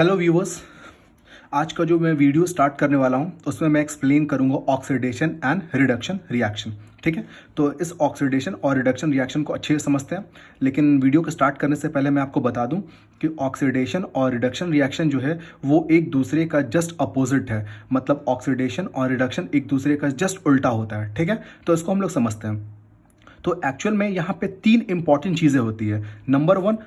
Hello viewers. आज का जो मैं वीडियो स्टार्ट करने वाला हूं उसमें मैं एक्सप्लेन करूंगा ऑक्सीडेशन एंड रिडक्शन रिएक्शन। ठीक है, तो इस ऑक्सीडेशन और रिडक्शन रिएक्शन को अच्छे से समझते हैं। लेकिन वीडियो को स्टार्ट करने से पहले मैं आपको बता दूं कि ऑक्सीडेशन और रिडक्शन रिएक्शन जो है वो एक दूसरे का जस्ट अपोजिट है। मतलब ऑक्सीडेशन और रिडक्शन एक दूसरे का जस्ट उल्टा होता है। ठीक है, तो इसको हम लोग समझते हैं। तो एक्चुअल में यहाँ पे तीन इंपॉर्टेंट चीज़ें होती है। नंबर 1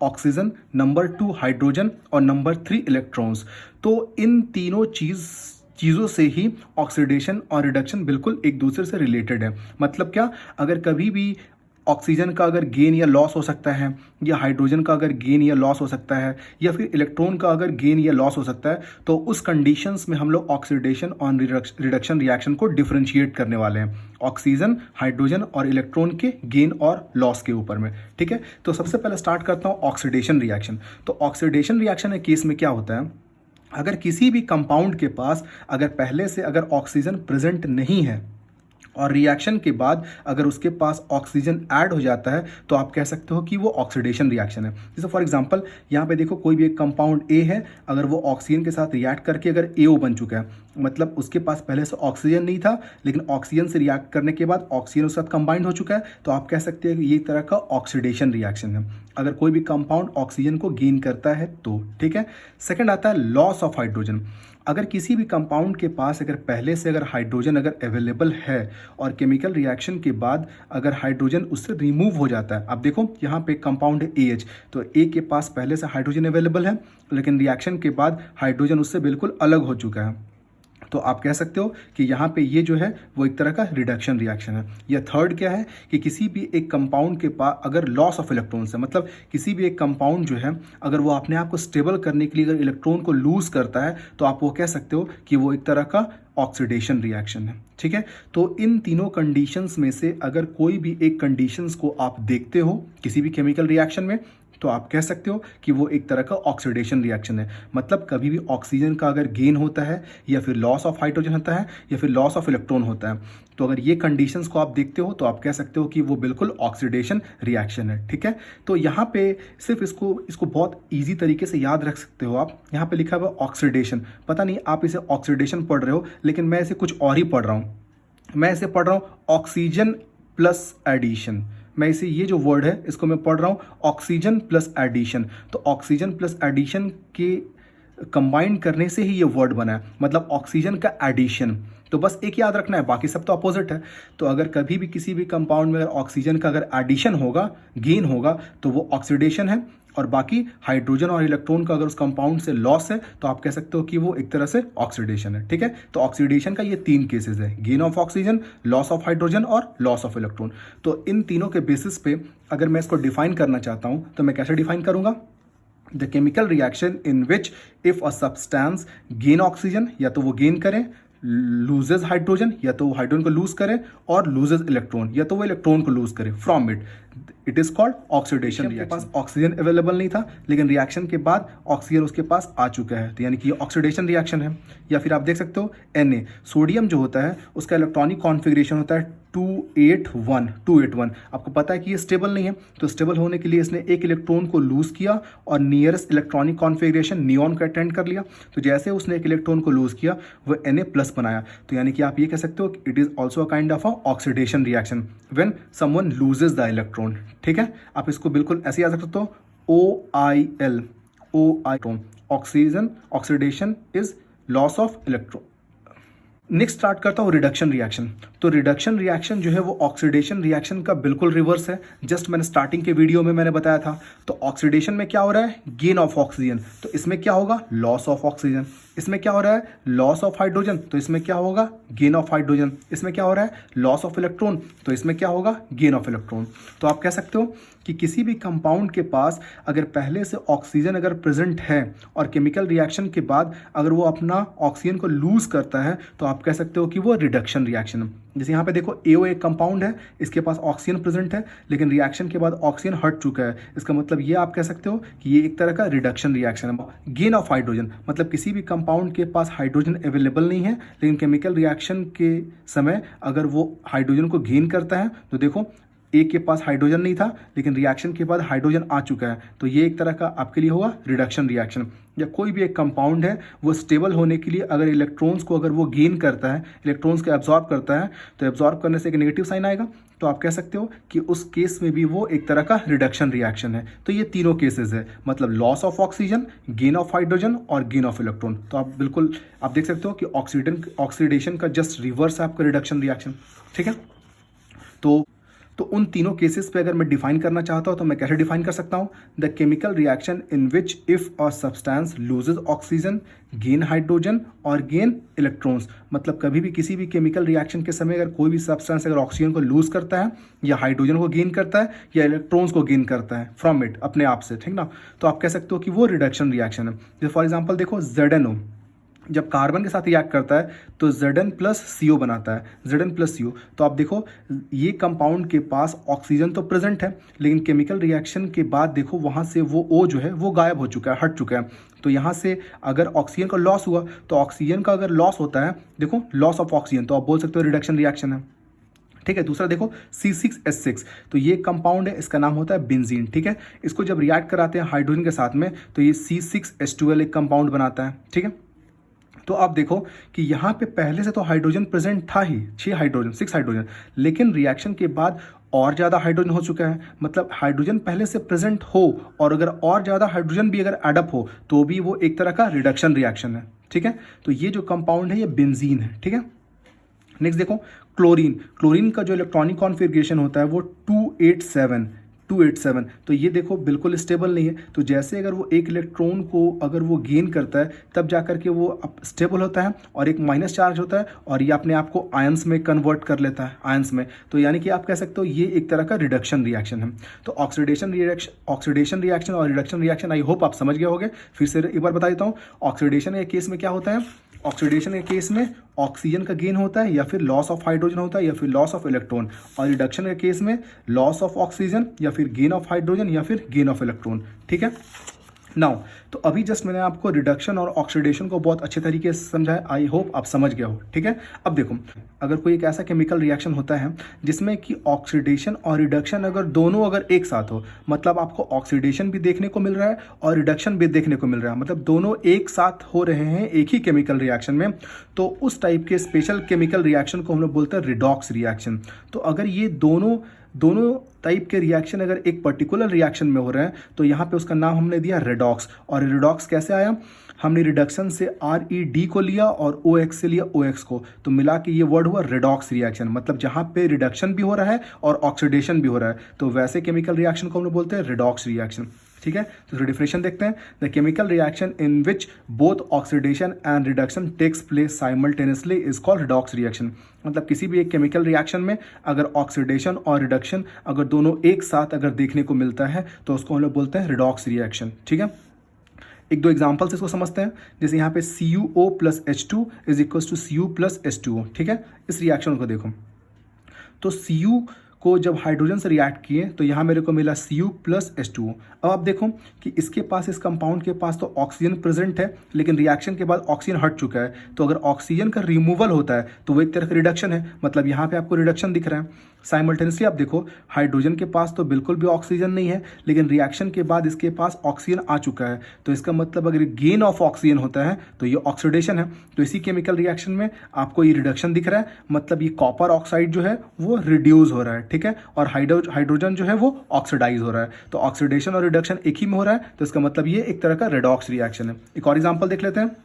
ऑक्सीजन, नंबर 2 हाइड्रोजन और नंबर 3 इलेक्ट्रॉन्स। तो इन तीनों चीज़ों से ही ऑक्सीडेशन और रिडक्शन बिल्कुल एक दूसरे से रिलेटेड है। मतलब क्या, अगर कभी भी ऑक्सीजन का अगर गेन या लॉस हो सकता है, या हाइड्रोजन का अगर गेन या लॉस हो सकता है, या फिर इलेक्ट्रॉन का अगर गेन या लॉस हो सकता है, तो उस कंडीशंस में हम लोग ऑक्सीडेशन और रिडक्शन रिएक्शन को डिफरेंशिएट करने वाले हैं ऑक्सीजन, हाइड्रोजन और इलेक्ट्रॉन के गेन और लॉस के ऊपर में। ठीक है, तो सबसे पहले स्टार्ट करता हूँ ऑक्सीडेशन रिएक्शन। तो ऑक्सीडेशन रिएक्शन के केस में क्या होता है, अगर किसी भी कंपाउंड के पास अगर पहले से अगर ऑक्सीजन प्रेजेंट नहीं है और रिएक्शन के बाद अगर उसके पास ऑक्सीजन ऐड हो जाता है, तो आप कह सकते हो कि वो ऑक्सीडेशन रिएक्शन है। जैसे फॉर एग्जांपल यहाँ पे देखो, कोई भी एक कंपाउंड ए है, अगर वो ऑक्सीजन के साथ रिएक्ट करके अगर AO बन चुका है, मतलब उसके पास पहले से ऑक्सीजन नहीं था, लेकिन ऑक्सीजन से रिएक्ट करने के बाद ऑक्सीजन उसके साथ कंबाइंड हो चुका है, तो आप कह सकते हैं कि ये तरह का ऑक्सीडेशन रिएक्शन है अगर कोई भी कंपाउंड ऑक्सीजन को गेन करता है तो। ठीक है, सेकंड आता है लॉस ऑफ हाइड्रोजन। अगर किसी भी कंपाउंड के पास अगर पहले से अगर हाइड्रोजन अगर अवेलेबल है और केमिकल रिएक्शन के बाद अगर हाइड्रोजन उससे रिमूव हो जाता है, अब देखो यहाँ पे कंपाउंड है AH, तो A के पास पहले से हाइड्रोजन अवेलेबल है, लेकिन रिएक्शन के बाद हाइड्रोजन उससे बिल्कुल अलग हो चुका है, तो आप कह सकते हो कि यहाँ पे ये जो है वो एक तरह का रिडक्शन रिएक्शन है। या थर्ड क्या है कि किसी भी एक कंपाउंड के पास अगर लॉस ऑफ इलेक्ट्रॉन्स है, मतलब किसी भी एक कंपाउंड जो है अगर वो अपने आप को स्टेबल करने के लिए अगर इलेक्ट्रॉन को लूज करता है, तो आप वो कह सकते हो कि वो एक तरह का ऑक्सीडेशन रिएक्शन है। ठीक है, तो इन तीनों कंडीशंस में से अगर कोई भी एक कंडीशंस को आप देखते हो किसी भी केमिकल रिएक्शन में, तो आप कह सकते हो कि वो एक तरह का ऑक्सीडेशन रिएक्शन है। मतलब कभी भी ऑक्सीजन का अगर गेन होता है, या फिर लॉस ऑफ हाइड्रोजन होता है, या फिर लॉस ऑफ इलेक्ट्रॉन होता है, तो अगर ये कंडीशंस को आप देखते हो तो आप कह सकते हो कि वो बिल्कुल ऑक्सीडेशन रिएक्शन है। ठीक है, तो यहाँ पे सिर्फ इसको बहुत ईजी तरीके से याद रख सकते हो आप। यहाँ पे लिखा हुआ ऑक्सीडेशन, पता नहीं आप इसे ऑक्सीडेशन पढ़ रहे हो, लेकिन मैं इसे कुछ और ही पढ़ रहा हूँ। मैं इसे पढ़ रहा हूँ ऑक्सीजन प्लस एडिशन। मैं इसे, ये जो वर्ड है इसको मैं पढ़ रहा हूँ ऑक्सीजन प्लस एडिशन। तो ऑक्सीजन प्लस एडिशन के कंबाइन करने से ही ये वर्ड बना है, मतलब ऑक्सीजन का एडिशन। तो बस एक याद रखना है, बाकी सब तो अपोजिट है। तो अगर कभी भी किसी भी कंपाउंड में अगर ऑक्सीजन का अगर एडिशन होगा, गेन होगा, तो वो ऑक्सीडेशन है, और बाकी हाइड्रोजन और इलेक्ट्रॉन का अगर उस कंपाउंड से लॉस है, तो आप कह सकते हो कि वो एक तरह से ऑक्सीडेशन है। ठीक है, तो ऑक्सीडेशन का ये तीन केसेस है, gain of oxygen, loss of hydrogen और लॉस ऑफ इलेक्ट्रॉन। तो इन तीनों के बेसिस पे अगर मैं इसको डिफाइन करना चाहता हूं, तो मैं कैसे डिफाइन करूंगा? The chemical reaction in which if a substance gain oxygen, या तो वो गेन करें, लूजेज हाइड्रोजन, या तो वो हाइड्रोजन को लूज करे, और लूजेज इलेक्ट्रॉन, या तो वो इलेक्ट्रॉन को लूज करे from it is called oxidation reaction. के पास ऑक्सीजन अवेलेबल नहीं था, लेकिन रिएक्शन के बाद ऑक्सीजन उसके पास आ चुका है, तो यानी कि ये ऑक्सीडेशन रिएक्शन है। या फिर आप देख सकते हो Na, सोडियम जो होता है उसका इलेक्ट्रॉनिक कॉन्फ़िगरेशन होता है 281। आपको पता है कि ये स्टेबल नहीं है, तो स्टेबल होने के लिए इसने एक इलेक्ट्रॉन को लूज किया और नियरेस्ट इलेक्ट्रॉनिक कॉन्फ़िगरेशन नियॉन को अटेंड कर लिया। तो जैसे उसने एक इलेक्ट्रॉन को लूज किया, वो Na+ बनाया, तो यानी कि आप ये कह सकते हो कि it is also a kind of a oxidation reaction when someone loses the electron. ठीक है, आप इसको बिल्कुल ऐसे याद रख सकते हो, OIL, oxygen, oxidation is loss of electron. Next start करता हूँ रिडक्शन रिएक्शन। तो रिडक्शन रिएक्शन जो है वो ऑक्सीडेशन रिएक्शन का बिल्कुल रिवर्स है। जस्ट मैंने स्टार्टिंग के वीडियो में मैंने बताया था। तो ऑक्सीडेशन में क्या हो रहा है? गेन ऑफ ऑक्सीजन, तो इसमें क्या होगा? Loss of oxygen. इसमें क्या हो रहा है? लॉस ऑफ हाइड्रोजन, तो इसमें क्या होगा? Gain of hydrogen. इसमें क्या हो रहा है? लॉस ऑफ इलेक्ट्रॉन, तो इसमें क्या होगा? Gain of electron. तो आप कह सकते हो कि किसी भी कंपाउंड के पास अगर पहले से ऑक्सीजन अगर प्रेजेंट है और केमिकल रिएक्शन के बाद अगर वो अपना ऑक्सीजन को लूज करता है, तो आप कह सकते हो कि वो रिडक्शन रिएक्शन है। जैसे यहाँ पे देखो, AO एक कंपाउंड है, इसके पास ऑक्सीजन प्रेजेंट है, लेकिन रिएक्शन के बाद ऑक्सीजन हट चुका है। इसका मतलब ये आप कह सकते हो कि ये एक तरह का रिडक्शन रिएक्शन है। गेन ऑफ हाइड्रोजन, मतलब किसी भी कंपाउंड के पास हाइड्रोजन अवेलेबल नहीं है, लेकिन केमिकल रिएक्शन के समय अगर वो हाइड्रोजन को गेन करता है, तो देखो ए के पास हाइड्रोजन नहीं था लेकिन रिएक्शन के बाद हाइड्रोजन आ चुका है, तो ये एक तरह का आपके लिए होगा रिडक्शन रिएक्शन। या कोई भी एक कंपाउंड है वो स्टेबल होने के लिए अगर इलेक्ट्रॉन्स को अगर वो गेन करता है, इलेक्ट्रॉन्स को एब्जॉर्ब करता है, तो एब्जॉर्ब करने से एक नेगेटिव साइन आएगा, तो आप कह सकते हो कि उस केस में भी वो एक तरह का रिडक्शन रिएक्शन है। तो ये तीनों केसेस है, मतलब loss of oxygen, gain of hydrogen और गेन ऑफ इलेक्ट्रॉन। तो आप बिल्कुल आप देख सकते हो कि ऑक्सीडेशन का जस्ट रिवर्स है आपका रिडक्शन रिएक्शन, ठीक है। तो उन तीनों केसेस पे अगर मैं डिफाइन करना चाहता हूँ तो मैं कैसे डिफाइन कर सकता हूँ? The chemical reaction in which if a substance loses oxygen, gain hydrogen और गेन इलेक्ट्रॉन्स। मतलब कभी भी किसी भी केमिकल रिएक्शन के समय अगर कोई भी सब्सटेंस अगर ऑक्सीजन को लूज करता है या हाइड्रोजन को गेन करता है या इलेक्ट्रॉन्स को गेन करता है फ्रॉम इट अपने आप से, ठीक ना, तो आप कह सकते हो कि वो रिडक्शन रिएक्शन है। जैसे फॉर एग्जाम्पल देखो ZnO जब कार्बन के साथ रिएक्ट करता है तो Zn प्लस CO बनाता है, Zn प्लस CO। तो आप देखो ये कंपाउंड के पास ऑक्सीजन तो प्रेजेंट है लेकिन केमिकल रिएक्शन के बाद देखो वहाँ से वो O जो है वो गायब हो चुका है, हट चुका है। तो यहाँ से अगर ऑक्सीजन का लॉस हुआ तो ऑक्सीजन का अगर लॉस होता है, देखो लॉस ऑफ ऑक्सीजन, तो आप बोल सकते हो रिडक्शन रिएक्शन है, ठीक है। दूसरा देखो C6H6, तो ये कंपाउंड है, इसका नाम होता है बेंजीन, ठीक है। इसको जब रिएक्ट कराते हैं हाइड्रोजन के साथ में तो ये C6H12 एक कंपाउंड बनाता है, ठीक है। तो आप देखो कि यहाँ पे पहले से तो हाइड्रोजन प्रेजेंट था ही, 6 हाइड्रोजन, लेकिन रिएक्शन के बाद और ज़्यादा हाइड्रोजन हो चुका है। मतलब हाइड्रोजन पहले से प्रेजेंट हो और अगर और ज़्यादा हाइड्रोजन भी अगर एडअप हो तो भी वो एक तरह का रिडक्शन रिएक्शन है, ठीक है। तो ये जो कंपाउंड है ये बेंजीन है, ठीक है। नेक्स्ट देखो क्लोरीन का जो इलेक्ट्रॉनिक कॉन्फ़िगरेशन होता है वो 287, तो ये देखो बिल्कुल स्टेबल नहीं है। तो जैसे अगर वो एक इलेक्ट्रॉन को अगर वो गेन करता है तब जाकर के वो स्टेबल होता है और एक माइनस चार्ज होता है और ये अपने आप को आयंस में कन्वर्ट कर लेता है, आयंस में। तो यानी कि आप कह सकते हो ये एक तरह का रिडक्शन रिएक्शन है। तो ऑक्सीडेशन रिएक्शन और रिडक्शन रिएक्शन आई होप आप समझ गए होंगे। फिर से एक बार बता देता हूँ, ऑक्सीडेशन के केस में क्या होता है? ऑक्सीडेशन के केस में ऑक्सीजन का गेन होता है या फिर लॉस ऑफ हाइड्रोजन होता है या फिर लॉस ऑफ इलेक्ट्रॉन, और रिडक्शन के केस में लॉस ऑफ ऑक्सीजन या फिर गेन ऑफ हाइड्रोजन या फिर गेन ऑफ इलेक्ट्रॉन, ठीक है। नाउ तो अभी जस्ट मैंने आपको रिडक्शन और ऑक्सीडेशन को बहुत अच्छे तरीके से समझाया, आई होप आप समझ गए हो, ठीक है। अब देखो अगर कोई एक ऐसा केमिकल रिएक्शन होता है जिसमें कि ऑक्सीडेशन और रिडक्शन अगर दोनों अगर एक साथ हो, मतलब आपको ऑक्सीडेशन भी देखने को मिल रहा है और रिडक्शन भी देखने को मिल रहा है, मतलब दोनों एक साथ हो रहे हैं एक ही केमिकल रिएक्शन में, तो उस टाइप के स्पेशल केमिकल रिएक्शन को हम लोग बोलते हैं रिडॉक्स रिएक्शन। तो अगर ये दोनों टाइप के रिएक्शन अगर एक पर्टिकुलर रिएक्शन में हो रहे हैं तो यहाँ पे उसका नाम हमने दिया रेडॉक्स। और रेडॉक्स कैसे आया? हमने रिडक्शन से RED को लिया और OX से लिया OX को, तो मिला के ये वर्ड हुआ रेडॉक्स रिएक्शन। मतलब जहाँ पे रिडक्शन भी हो रहा है और ऑक्सीडेशन भी हो रहा है, तो वैसे केमिकल रिएक्शन को हम लोग बोलते हैं रिडॉक्स रिएक्शन, ठीक है। तो डेफिनेशन देखते हैं, the chemical reaction in which both oxidation and reduction takes place simultaneously is called redox reaction. मतलब किसी भी एक केमिकल रिएक्शन में अगर ऑक्सीडेशन और रिडक्शन अगर दोनों एक साथ अगर देखने को मिलता है तो उसको हम लोग बोलते हैं रिडॉक्स रिएक्शन, ठीक है। एक दो एग्जाम्पल्स इसको समझते हैं। जैसे यहाँ पे CuO plus H2 is equals to Cu plus H2O, ठीक है। इस रिएक्शन को देखो तो Cu को जब हाइड्रोजन से रिएक्ट किए तो यहाँ मेरे को मिला Cu प्लस H2O। अब आप देखो कि इसके पास, इस कंपाउंड के पास तो ऑक्सीजन प्रेजेंट है लेकिन रिएक्शन के बाद ऑक्सीजन हट चुका है। तो अगर ऑक्सीजन का रिमूवल होता है तो वो एक तरह का रिडक्शन है, मतलब यहाँ पे आपको रिडक्शन दिख रहा है। साइमल्टेनियसली आप देखो हाइड्रोजन के पास तो बिल्कुल भी ऑक्सीजन नहीं है लेकिन रिएक्शन के बाद इसके पास ऑक्सीजन आ चुका है, तो इसका मतलब अगर गेन ऑफ ऑक्सीजन होता है तो ये ऑक्सीडेशन है। तो इसी केमिकल रिएक्शन में आपको ये रिडक्शन दिख रहा है, मतलब ये कॉपर ऑक्साइड जो है वो रिड्यूस हो रहा है, ठीक है, और हाइड्रोजन जो है वो ऑक्सीडाइज हो रहा है। तो ऑक्सीडेशन और रिडक्शन एक ही में हो रहा है, तो इसका मतलब ये एक तरह का रेडॉक्स रिएक्शन है। एक और एग्जांपल देख लेते हैं,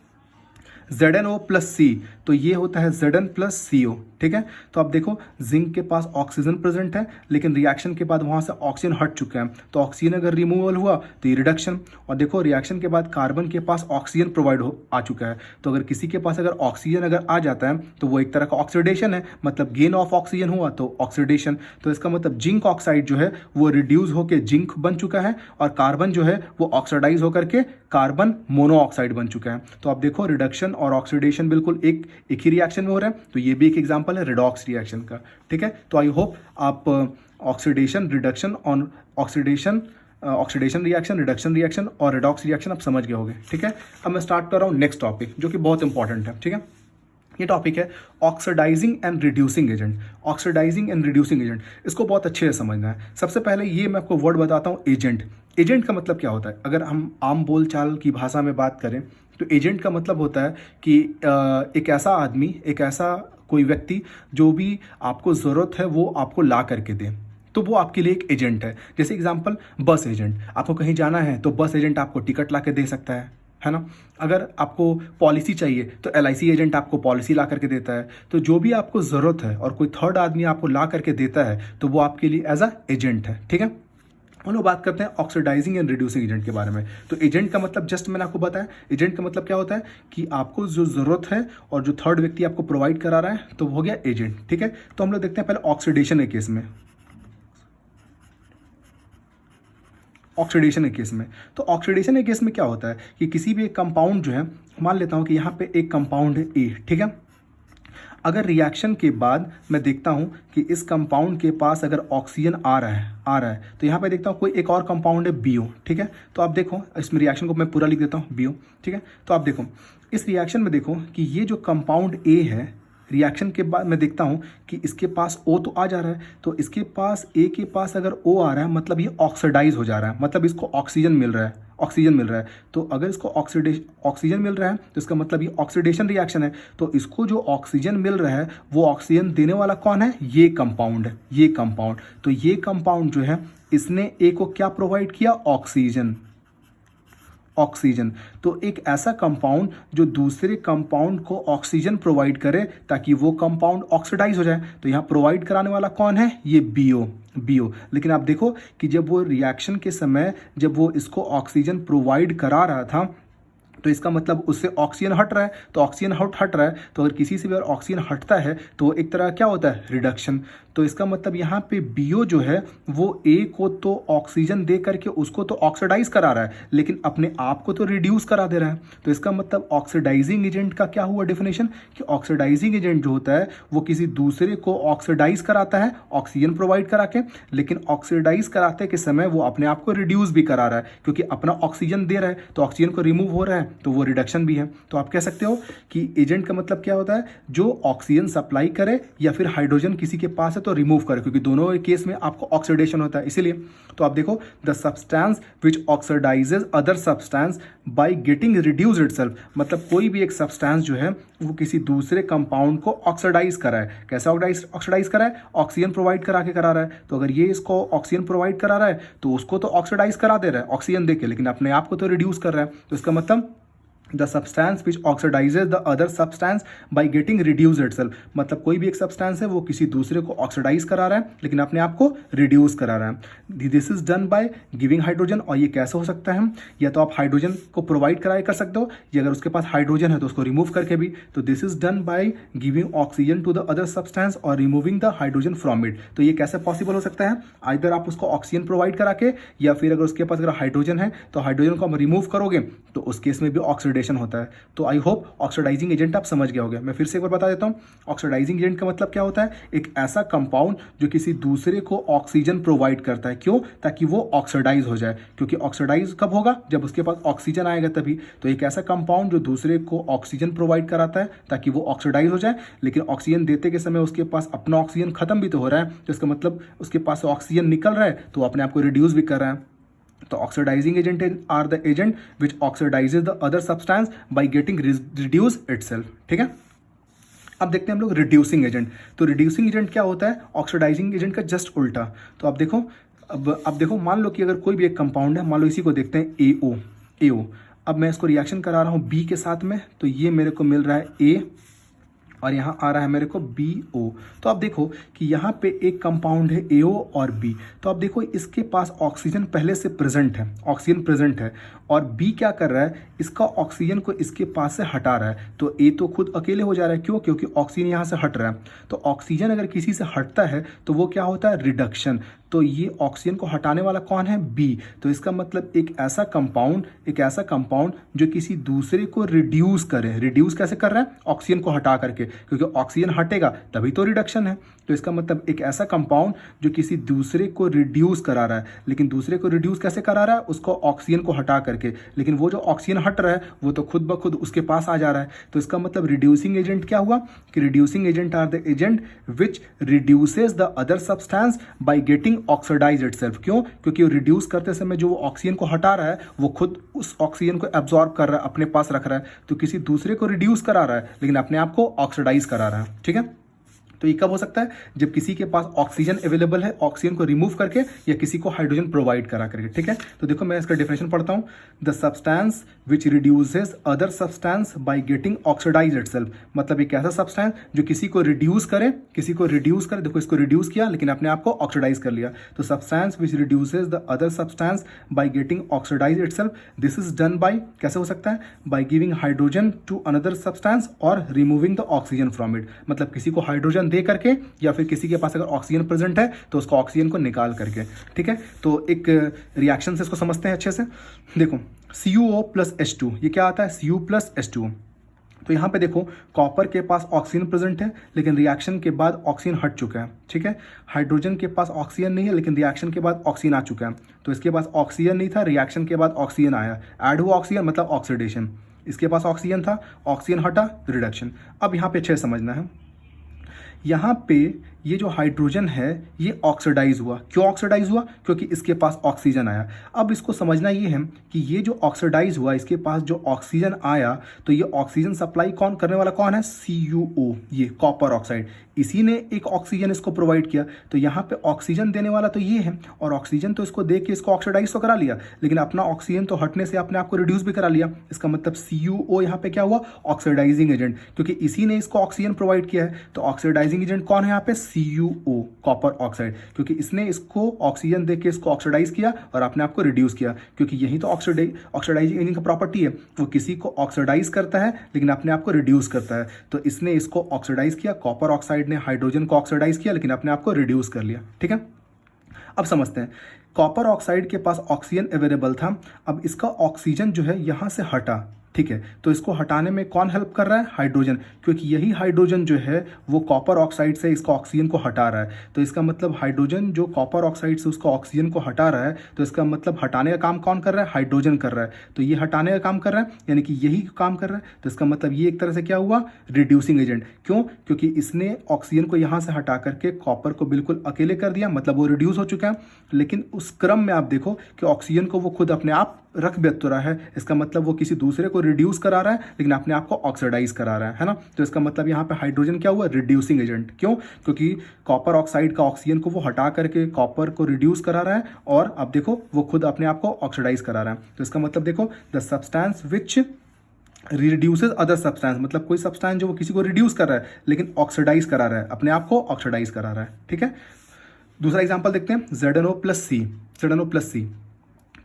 ZnO प्लस C, तो ये होता है Zn प्लस CO, ठीक है। तो आप देखो जिंक के पास ऑक्सीजन प्रेजेंट है लेकिन रिएक्शन के बाद वहाँ से ऑक्सीजन हट चुका है, तो ऑक्सीजन अगर रिमूवल हुआ तो ये रिडक्शन। और देखो रिएक्शन के बाद कार्बन के पास ऑक्सीजन प्रोवाइड आ चुका है, तो अगर किसी के पास अगर ऑक्सीजन अगर आ जाता है तो वो एक तरह का ऑक्सीडेशन है, मतलब गेन ऑफ ऑक्सीजन हुआ तो ऑक्सीडेशन। तो इसका मतलब जिंक ऑक्साइड जो है वो रिड्यूस होकर जिंक बन चुका है और कार्बन जो है वो ऑक्सीडाइज होकर के कार्बन मोनोऑक्साइड बन चुका है। तो आप देखो रिडक्शन और ऑक्सीडेशन बिल्कुल एक ही रिएक्शन में हो रहा है, तो ये भी एक एग्जांपल है रिडॉक्स रिएक्शन का, ठीक है। तो आई होप आप ऑक्सीडेशन, रिडक्शन और ऑक्सीडेशन रिएक्शन, रिडक्शन रिएक्शन और रिडॉक्स रिएक्शन आप समझ गए होंगे, ठीक है। अब मैं स्टार्ट कर रहा हूँ नेक्स्ट टॉपिक जो कि बहुत इंपॉर्टेंट है, ठीक है। ये टॉपिक है oxidising and reducing agent. Oxidising and reducing agent, इसको बहुत अच्छे से समझना है। सबसे पहले ये मैं आपको वर्ड बताता हूँ, एजेंट। एजेंट का मतलब क्या होता है? अगर हम आम बोलचाल की भाषा में बात करें तो एजेंट का मतलब होता है कि एक ऐसा आदमी, एक ऐसा कोई व्यक्ति जो भी आपको ज़रूरत है वो आपको ला करके दे, तो वो आपके लिए एक एजेंट है। जैसे एग्जांपल बस एजेंट, आपको कहीं जाना है तो बस एजेंट आपको टिकट ला के दे सकता है ना। अगर आपको पॉलिसी चाहिए तो LIC एजेंट आपको पॉलिसी ला करके देता है। तो जो भी आपको ज़रूरत है और कोई थर्ड आदमी आपको ला करके देता है तो वो आपके लिए एज अ एजेंट है, ठीक है। हम लोग बात करते हैं ऑक्सीडाइजिंग एंड रिड्यूसिंग एजेंट के बारे में। तो एजेंट का मतलब जस्ट मैंने आपको बताया, एजेंट का मतलब क्या होता है कि आपको जो ज़रूरत है और जो थर्ड व्यक्ति आपको प्रोवाइड करा रहा है तो वो हो गया एजेंट, ठीक है। तो हम लोग देखते हैं पहले ऑक्सीडेशन के केस में। ऑक्सीडेशन के केस में, तो ऑक्सीडेशन के केस में क्या होता है कि किसी भी एक कंपाउंड जो है, मान लेता हूँ कि यहाँ पे एक कंपाउंड है ए, ठीक है। अगर रिएक्शन के बाद मैं देखता हूँ कि इस कंपाउंड के पास अगर ऑक्सीजन आ रहा है तो यहाँ पे देखता हूँ कोई एक और कंपाउंड है BO, ठीक है। तो आप देखो इसमें रिएक्शन को मैं पूरा लिख देता हूँ BO, ठीक है। तो आप देखो इस रिएक्शन में देखो कि ये जो कंपाउंड A है, रिएक्शन के बाद मैं देखता हूँ कि इसके पास O तो आ जा रहा है, तो इसके पास A के पास अगर O आ रहा है मतलब ये ऑक्सीडाइज हो जा रहा है, मतलब इसको ऑक्सीजन मिल रहा है। तो अगर इसको ऑक्सीजन मिल रहा है तो इसका मतलब ये ऑक्सीडेशन रिएक्शन है। तो इसको जो ऑक्सीजन मिल रहा है वो ऑक्सीजन देने वाला कौन है? ये कंपाउंड है, ये कंपाउंड। तो ये कंपाउंड जो है इसने A को क्या प्रोवाइड किया? ऑक्सीजन। तो एक ऐसा कंपाउंड जो दूसरे कंपाउंड को ऑक्सीजन प्रोवाइड करे ताकि वो कंपाउंड ऑक्सीडाइज हो जाए, तो यहाँ प्रोवाइड कराने वाला कौन है? ये BO। लेकिन आप देखो कि जब वो रिएक्शन के समय जब वो इसको ऑक्सीजन प्रोवाइड करा रहा था तो इसका मतलब उससे ऑक्सीजन हट रहा है, तो ऑक्सीजन हट रहा है, तो अगर किसी से भी अगर ऑक्सीजन हटता है तो वो एक तरह क्या होता है? रिडक्शन। तो इसका मतलब यहाँ पे BO जो है वो A को तो ऑक्सीजन दे करके उसको तो ऑक्सीडाइज करा रहा है लेकिन अपने आप को तो रिड्यूस करा दे रहा है। तो इसका मतलब ऑक्सीडाइजिंग एजेंट का क्या हुआ डेफिनेशन कि ऑक्सीडाइजिंग एजेंट जो होता है वो किसी दूसरे को ऑक्सीडाइज कराता है ऑक्सीजन प्रोवाइड करा के, लेकिन ऑक्सीडाइज कराते के समय वो अपने आप को रिड्यूस भी करा रहा है क्योंकि अपना ऑक्सीजन दे रहा है तो ऑक्सीजन को रिमूव हो रहा है, तो वो रिडक्शन भी है। तो आप कह सकते हो कि एजेंट का मतलब क्या होता है? जो ऑक्सीजन सप्लाई करे या फिर हाइड्रोजन किसी के पास है तो रिमूव करे, क्योंकि दोनों केस में आपको ऑक्सीडेशन होता है इसीलिए। तो आप देखो the substance which oxidises other substance by getting reduced itself, मतलब कोई भी एक सब्सटेंस जो है वो किसी दूसरे कंपाउंड को ऑक्सीडाइज करा है। कैसा ऑक्सीडाइज करा है? ऑक्सीजन प्रोवाइड करा के करा रहा है। तो अगर ये इसको ऑक्सीजन प्रोवाइड करा रहा है तो उसको तो ऑक्सीडाइज करा दे रहा है ऑक्सीजन देके, लेकिन अपने आप को तो रिड्यूस कर रहा है। तो इसका मतलब the substance which oxidises the other substance by getting reduce itself, मतलब कोई भी एक सब्सटेंस है वो किसी दूसरे को ऑक्सीडाइज करा रहा है लेकिन अपने आप को रिड्यूस करा रहा है। This is done by giving hydrogen, और ये कैसे हो सकता है? या तो आप हाइड्रोजन को प्रोवाइड कराए कर सकते हो, या अगर उसके पास हाइड्रोजन है तो उसको रिमूव करके भी। तो this is done by giving oxygen to the other substance और removing the hydrogen from it. तो ये कैसे पॉसिबल हो सकता है? आइदर आप उसको ऑक्सीजन प्रोवाइड करा के, या फिर अगर उसके पास अगर हाइड्रोजन है तो हाइड्रोजन को आप रिमूव करोगे तो उस केस में भी ऑक्सीडेशन होता है। तो आई होप ऑक्सीडाइजिंग एजेंट आप समझ गए होंगे। मैं फिर से एक बार बता देता हूं, ऑक्सीडाइजिंग एजेंट का मतलब क्या होता है? एक ऐसा कंपाउंड जो किसी दूसरे को ऑक्सीजन प्रोवाइड करता है। क्यों? ताकि वो ऑक्सीडाइज हो जाए, क्योंकि ऑक्सीडाइज कब होगा? जब उसके पास ऑक्सीजन आएगा तभी। तो एक ऐसा कंपाउंड जो दूसरे को ऑक्सीजन प्रोवाइड कराता है ताकि वो ऑक्सीडाइज हो जाए, लेकिन ऑक्सीजन देते के समय उसके पास अपना ऑक्सीजन खत्म भी तो हो रहा है, तो इसका मतलब उसके पास से ऑक्सीजन निकल रहा है तो अपने आप को रिड्यूस भी कर रहा है। तो oxidising agent are the agent which oxidises the other substance by getting reduce itself, ठीक है। अब देखते हैं हम लोग रिड्यूसिंग एजेंट। तो रिड्यूसिंग एजेंट क्या होता है? ऑक्सीडाइजिंग एजेंट का जस्ट उल्टा। तो आप देखो, अब देखो, मान लो कि अगर कोई भी एक कंपाउंड है, मान लो इसी को देखते हैं AO। अब मैं इसको रिएक्शन करा रहा हूँ B के साथ में, तो ये मेरे को मिल रहा है A और यहाँ आ रहा है मेरे को BO। तो आप देखो कि यहाँ पे एक कंपाउंड है AO और B। तो आप देखो इसके पास ऑक्सीजन पहले से प्रेजेंट है, ऑक्सीजन प्रेजेंट है, और B क्या कर रहा है? इसका ऑक्सीजन को इसके पास से हटा रहा है। तो A तो खुद अकेले हो जा रहा है, क्यों? क्योंकि ऑक्सीजन यहाँ से हट रहा है। तो ऑक्सीजन अगर किसी से हटता है तो वो क्या होता है? रिडक्शन। तो ये ऑक्सीजन को हटाने वाला कौन है? B। तो इसका मतलब एक ऐसा कंपाउंड जो किसी दूसरे को रिड्यूस करे। रिड्यूस कैसे कर रहा है? ऑक्सीजन को हटा करके। क्योंकि ऑक्सीजन हटेगा तभी तो रिडक्शन है। तो इसका मतलब एक ऐसा कंपाउंड जो किसी दूसरे को रिड्यूस करा रहा है, लेकिन दूसरे को रिड्यूस कैसे करा रहा है, उसको ऑक्सीजन को हटा करके, लेकिन वो जो ऑक्सीजन हट रहा है वो तो खुद ब खुद उसके पास आ जा रहा है। तो इसका मतलब रिड्यूसिंग एजेंट क्या हुआ कि reducing agent are the agent which reduces the other substance by getting oxidise itself. क्यों? क्योंकि वो रिड्यूस करते समय जो ऑक्सीजन को हटा रहा है वो खुद उस ऑक्सीजन को एब्जॉर्ब कर रहा है, अपने पास रख रहा है। तो किसी दूसरे को रिड्यूस करा रहा है लेकिन अपने आप को ऑक्सीडाइज करा रहा है। ठीक है, तो ये कब हो सकता है? जब किसी के पास ऑक्सीजन अवेलेबल है, ऑक्सीजन को रिमूव करके या किसी को हाइड्रोजन प्रोवाइड करा करके। ठीक है, तो देखो मैं इसका डेफिनेशन पढ़ता हूं। The substance which reduces other substance by getting oxidise itself. मतलब एक ऐसा सब्सटेंस जो किसी को रिड्यूस करे, देखो इसको रिड्यूस किया लेकिन अपने आप को ऑक्सीडाइज कर लिया। तो substance which reduces the other substance by getting oxidise itself, this is done by, कैसे हो सकता है? By giving hydrogen to another substance और removing the oxygen from it. मतलब किसी को हाइड्रोजन दे करके या फिर किसी के पास अगर ऑक्सीजन प्रेजेंट है तो उसको ऑक्सीजन को निकाल करके। ठीक है, तो एक रिएक्शन से इसको समझते हैं अच्छे से। देखो CuO प्लस H2, ये क्या आता है? Cu plus H2। तो यहाँ पे देखो कॉपर के पास ऑक्सीजन प्रेजेंट है लेकिन रिएक्शन के बाद ऑक्सीजन हट चुका है। ठीक है, हाइड्रोजन के पास ऑक्सीजन नहीं है लेकिन रिएक्शन के बाद ऑक्सीजन आ चुका है। तो इसके पास ऑक्सीजन नहीं था, रिएक्शन के बाद ऑक्सीजन आया, ऐड हुआ ऑक्सीजन मतलब ऑक्सीडेशन। इसके पास ऑक्सीजन था, ऑक्सीजन हटा, रिडक्शन। अब यहाँ पे अच्छे से समझना है, यहाँ पे ये जो हाइड्रोजन है ये ऑक्सीडाइज हुआ। क्यों ऑक्सीडाइज हुआ? क्योंकि इसके पास ऑक्सीजन आया। अब इसको समझना ये है कि ये जो ऑक्सीडाइज हुआ, इसके पास जो ऑक्सीजन आया, तो ये ऑक्सीजन सप्लाई कौन करने वाला कौन है? CuO, ये कॉपर ऑक्साइड। इसी ने एक ऑक्सीजन इसको प्रोवाइड किया। तो यहाँ पे ऑक्सीजन देने वाला तो ये है, और ऑक्सीजन तो इसको दे के इसको ऑक्सीडाइज तो करा लिया, लेकिन अपना ऑक्सीजन तो हटने से अपने आप को रिड्यूस भी करा लिया। इसका मतलब CuO यहाँ पे क्या हुआ? ऑक्सीडाइजिंग एजेंट, क्योंकि इसी ने इसको ऑक्सीजन प्रोवाइड किया है। तो ऑक्सीडाइजिंग एजेंट कौन है यहाँ पे? CuO, कॉपर ऑक्साइड, क्योंकि इसने इसको ऑक्सीजन देके इसको ऑक्सीडाइज किया और अपने आप को रिड्यूस किया। क्योंकि यही तो ऑक्सीडाइजिंग एजेंट का प्रॉपर्टी है, वो किसी को ऑक्सीडाइज करता है लेकिन अपने आप को रिड्यूस करता है। तो इसने इसको ऑक्सीडाइज किया, कॉपर ऑक्साइड ने हाइड्रोजन को ऑक्सीडाइज किया लेकिन अपने आप को रिड्यूस कर लिया। ठीक है, अब समझते हैं। कॉपर ऑक्साइड के पास ऑक्सीजन अवेलेबल था, अब इसका ऑक्सीजन जो है यहां से हटा। ठीक है, तो इसको हटाने में कौन हेल्प कर रहा है? हाइड्रोजन, क्योंकि यही हाइड्रोजन जो है वो कॉपर ऑक्साइड से इसका ऑक्सीजन को हटा रहा है। तो इसका मतलब हाइड्रोजन जो कॉपर ऑक्साइड से उसका ऑक्सीजन को हटा रहा है, तो इसका मतलब हटाने का काम कौन कर रहा है? हाइड्रोजन कर रहा है। तो ये हटाने का काम कर रहा है, यानी कि यही काम कर रहा है। तो इसका मतलब ये एक तरह से क्या हुआ? Reducing agent. क्यों? क्योंकि इसने ऑक्सीजन को यहाँ से हटा करके कॉपर को बिल्कुल अकेले कर दिया, मतलब वो रिड्यूस हो चुका है। लेकिन उस क्रम में आप देखो कि ऑक्सीजन को वो खुद अपने आप रख भी तो रहा है। इसका मतलब वो किसी दूसरे को रिड्यूस करा रहा है लेकिन अपने आप को ऑक्सीडाइज करा रहा है ना। तो इसका मतलब यहाँ पे हाइड्रोजन क्या हुआ? Reducing agent. क्यों? क्योंकि कॉपर ऑक्साइड का ऑक्सीजन को वो हटा करके कॉपर को रिड्यूस करा रहा है, और अब देखो वो खुद अपने आप को ऑक्सीडाइज करा रहा है। तो इसका मतलब देखो, the substance which reduces other substance, मतलब कोई सब्सटेंस जो वो किसी को रिड्यूस कर रहा है लेकिन ऑक्सीडाइज करा रहा है, अपने आप को ऑक्सीडाइज करा रहा है। ठीक है, दूसरा एग्जांपल देखते हैं, ZnO+C।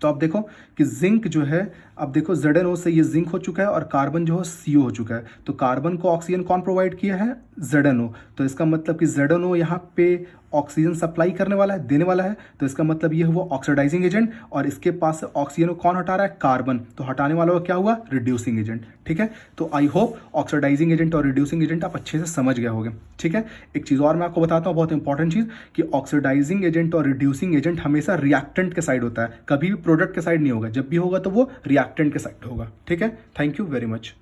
तो आप देखो कि जिंक जो है, अब देखो ZnO से ये जिंक हो चुका है और कार्बन जो है CO हो चुका है। तो कार्बन को ऑक्सीजन कौन प्रोवाइड किया है? ZnO। तो इसका मतलब कि ZnO यहाँ पे ऑक्सीजन सप्लाई करने वाला है, देने वाला है। तो इसका मतलब ये हुआ ऑक्सीडाइजिंग एजेंट, और इसके पास से ऑक्सीजन को कौन हटा रहा है? कार्बन। तो हटाने वाला क्या हुआ? Reducing agent. ठीक है, तो आई होप ऑक्सीडाइजिंग एजेंट और रिड्यूसिंग एजेंट आप अच्छे से समझ गए होंगे। ठीक है, एक चीज़ और मैं आपको बताता हूँ, बहुत इंपॉर्टेंट चीज़, कि ऑक्सीडाइजिंग एजेंट और रिड्यूसिंग एजेंट हमेशा रिएक्टेंट के साइड होता है, कभी भी प्रोडक्ट के साइड नहीं होगा। जब भी होगा तो वो रिएक्टेंट के साइड होगा। ठीक है, थैंक यू वेरी मच।